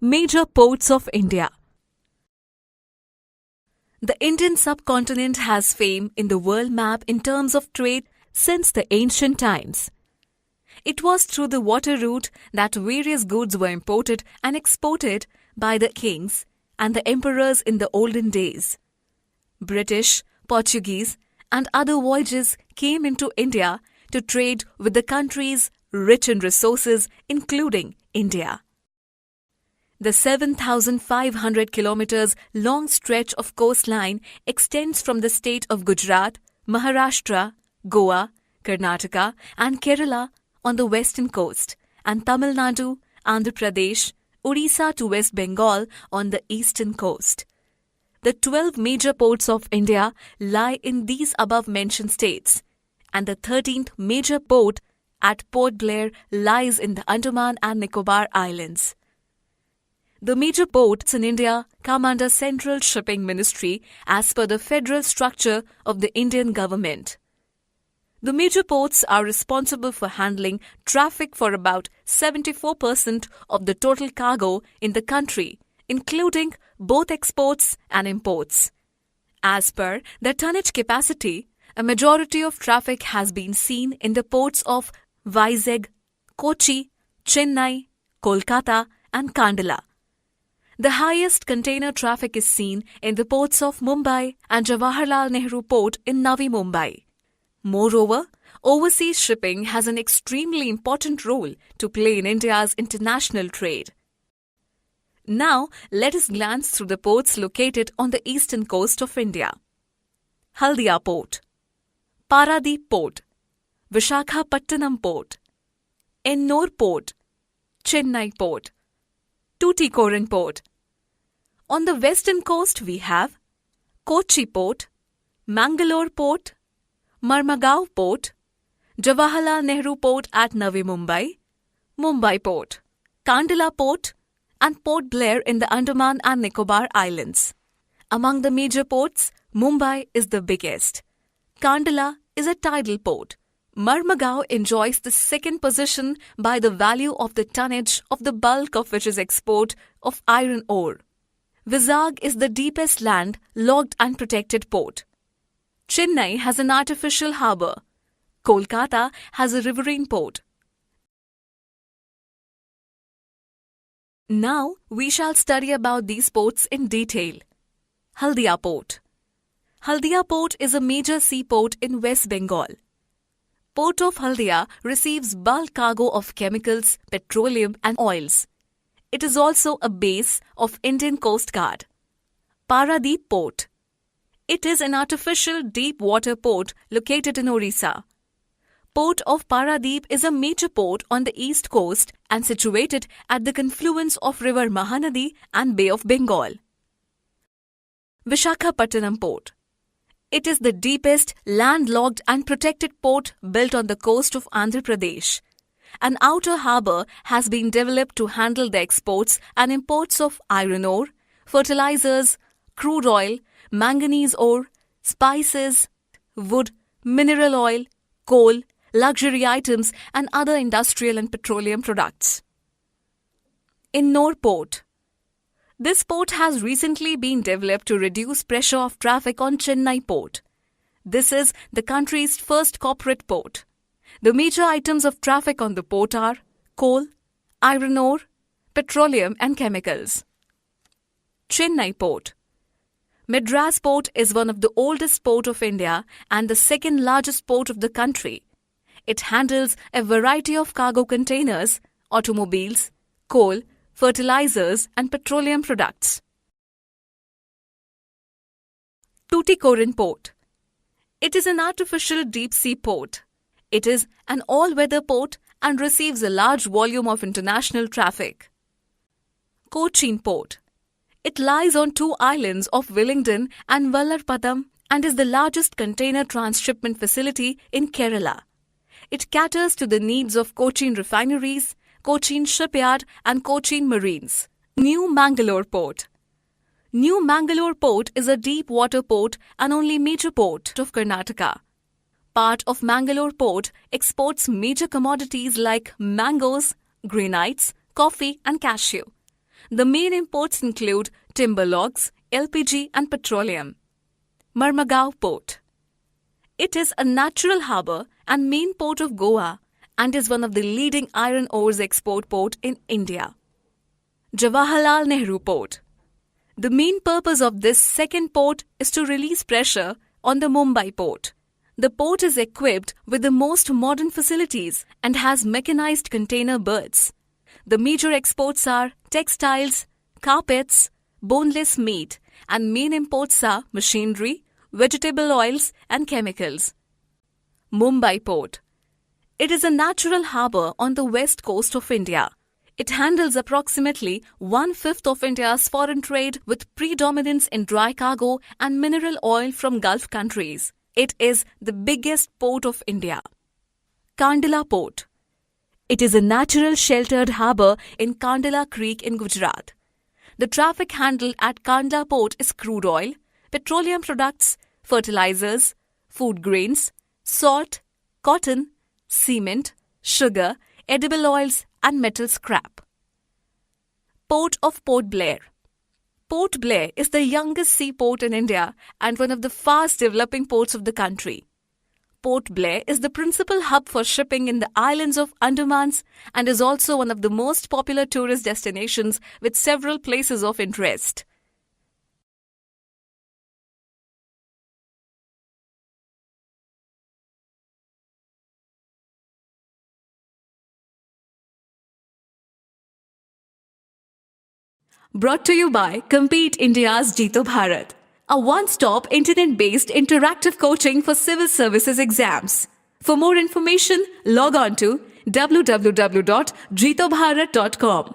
Major ports of India. The Indian subcontinent has fame in the world map in terms of trade since the ancient times. It was through the water route that various goods were imported and exported by the kings and the emperors in the olden days. British, Portuguese, and other voyages came into India to trade with the countries rich in resources, including India. The 7,500 kilometers long stretch of coastline extends from the state of Gujarat, Maharashtra, Goa, Karnataka, and Kerala on the western coast, and Tamil Nadu, Andhra Pradesh, Odisha to West Bengal on the eastern coast. The 12 major ports of India lie in these above-mentioned states, and the 13th major port at Port Blair lies in the Andaman and Nicobar Islands. The major ports in India come under Central Shipping Ministry as per the federal structure of the Indian government. The major ports are responsible for handling traffic for about 74% of the total cargo in the country, including both exports and imports. As per their tonnage capacity, a majority of traffic has been seen in the ports of Vizag, Kochi, Chennai, Kolkata, and Kandala. The highest container traffic is seen in the ports of Mumbai and Jawaharlal Nehru Port in Navi Mumbai. Moreover, overseas shipping has an extremely important role to play in India's international trade. Now, let us glance through the ports located on the eastern coast of India. Haldia Port, Paradip Port, Vishakhapatnam Port, Ennore Port, Chennai Port, Tuticorin Port. On the western coast we have Kochi Port, Mangalore Port, Marmagao Port, Jawaharlal Nehru Port at Navi Mumbai, Mumbai Port, Kandala Port, and Port Blair in the Andaman and Nicobar Islands. Among the major ports, Mumbai is the biggest. Kandala is a tidal port. Marmagao enjoys the second position by the value of the tonnage of the bulk of which is export of iron ore. Vizag is the deepest land logged and protected port. Chennai has an artificial harbour. Kolkata has a riverine port. Now we shall study about these ports in detail. Haldia Port. Haldia Port is a major seaport in West Bengal. Port of Haldia receives bulk cargo of chemicals, petroleum and oils. It is also a base of Indian Coast Guard. Paradip Port. It is an artificial deep water port located in Orissa. Port of Paradip is a major port on the east coast and situated at the confluence of river Mahanadi and Bay of Bengal. Vishakhapatnam Port. It is the deepest landlocked and protected port built on the coast of Andhra Pradesh. An outer harbour has been developed to handle the exports and imports of iron ore, fertilizers, crude oil, manganese ore, spices, wood, mineral oil, coal, luxury items and other industrial and petroleum products. Ennore Port. This port has recently been developed to reduce pressure of traffic on Chennai Port. This is the country's first corporate port. The major items of traffic on the port are coal, iron ore, petroleum and chemicals. Chennai Port. Madras Port is one of the oldest ports of India and the second largest port of the country. It handles a variety of cargo containers, automobiles, coal, fertilizers and petroleum products. Tuticorin Port. It is an artificial deep-sea port. It is an all-weather port and receives a large volume of international traffic. Cochin Port. It lies on two islands of Willingdon and Vallarpadam and is the largest container transshipment facility in Kerala. It caters to the needs of Cochin refineries, Cochin Shipyard and Cochin Marines. New Mangalore Port. New Mangalore Port is a deep water port and only major port of Karnataka. Part of Mangalore Port exports major commodities like mangoes, granites, coffee and cashew. The main imports include timber logs, LPG and petroleum. Marmagao Port. It is a natural harbour and main port of Goa and is one of the leading iron ores export port in India. Jawaharlal Nehru Port. The main purpose of this second port is to release pressure on the Mumbai port. The port is equipped with the most modern facilities and has mechanized container berths. The major exports are textiles, carpets, boneless meat, and main imports are machinery, vegetable oils, and chemicals. Mumbai Port. It is a natural harbour on the west coast of India. It handles approximately 1/5 of India's foreign trade with predominance in dry cargo and mineral oil from Gulf countries. It is the biggest port of India. Kandla Port. It is a natural sheltered harbour in Kandla Creek in Gujarat. The traffic handled at Kandla Port is crude oil, petroleum products, fertilizers, food grains, salt, cotton, cement, sugar, edible oils and metal scrap. Port of Port Blair. Port Blair is the youngest seaport in India and one of the fast developing ports of the country. Port Blair is the principal hub for shipping in the islands of Andamans and is also one of the most popular tourist destinations with several places of interest. Brought to you by Compete India's Jeeto Bharat, a one-stop internet-based interactive coaching for civil services exams. For more information, log on to www.jeetobharat.com.